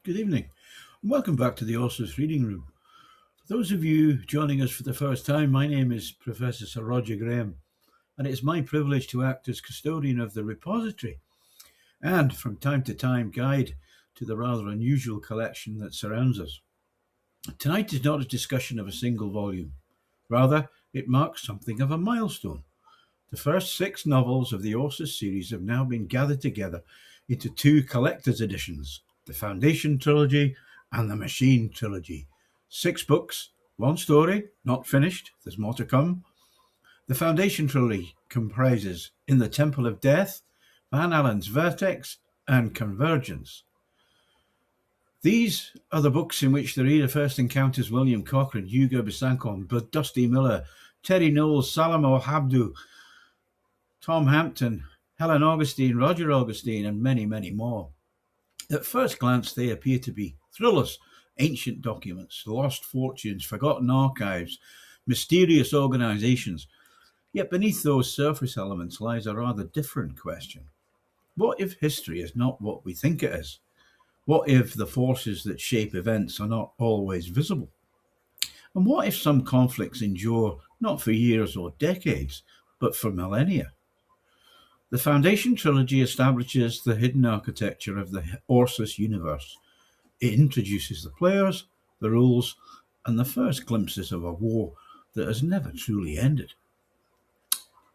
Good evening, and welcome back to the Orsus Reading Room. For those of you joining us for the first time, my name is Professor Sir Roger Graham, and it's my privilege to act as custodian of the repository and, from time to time, guide to the rather unusual collection that surrounds us. Tonight is not a discussion of a single volume. Rather, it marks something of a milestone. The first 6 novels of the Orsus series have now been gathered together into 2 collector's editions, the Foundation Trilogy and the Machine Trilogy. 6 books, 1 story, not finished, there's more to come. The Foundation Trilogy comprises In the Temple of Death, Van Allen's Vertex, and Convergence. These are the books in which the reader first encounters William Cochrane, Hugo Besançon, Dusty Miller, Terry Knowles, Salam al-Habdu, Tom Hampton, Helen Augustine, Roger Augustine, and many, many more. At first glance, they appear to be thrillers, ancient documents, lost fortunes, forgotten archives, mysterious organizations. Yet beneath those surface elements lies a rather different question. What if history is not what we think it is? What if the forces that shape events are not always visible? And what if some conflicts endure not for years or decades, but for millennia? The Foundation Trilogy establishes the hidden architecture of the Orsus universe. It introduces the players, the rules, and the first glimpses of a war that has never truly ended.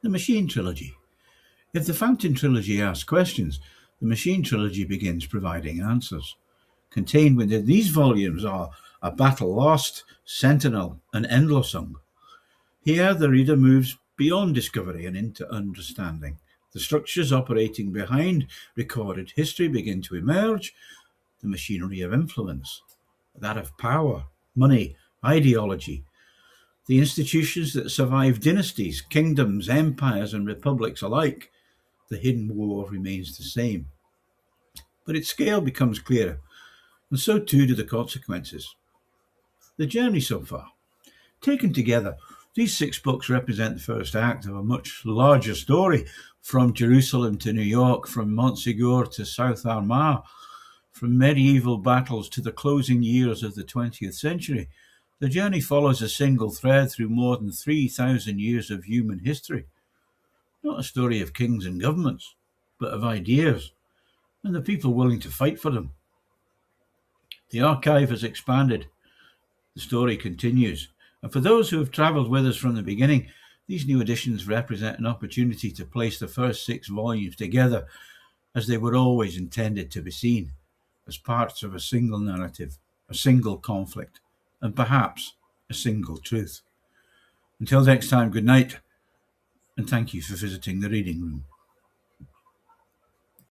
The Machine Trilogy. If the Fountain Trilogy asks questions, the Machine Trilogy begins providing answers. Contained within these volumes are A Battle Lost, Sentinel, and Endlösung. Here the reader moves beyond discovery and into understanding. The structures operating behind recorded history begin to emerge, the machinery of influence, that of power, money, ideology. The institutions that survive dynasties, kingdoms, empires, and republics alike. The hidden war remains the same. But its scale becomes clearer, and so too do the consequences. The journey so far. Taken together, these 6 books represent the first act of a much larger story, from Jerusalem to New York, from Montségur to South Armagh, from medieval battles to the closing years of the 20th century. The journey follows a single thread through more than 3,000 years of human history. Not a story of kings and governments, but of ideas, and the people willing to fight for them. The archive has expanded. The story continues. And for those who have travelled with us from the beginning, these new editions represent an opportunity to place the first 6 volumes together as they were always intended to be seen, as parts of a single narrative, a single conflict, and perhaps a single truth. Until next time, good night, and thank you for visiting the reading room.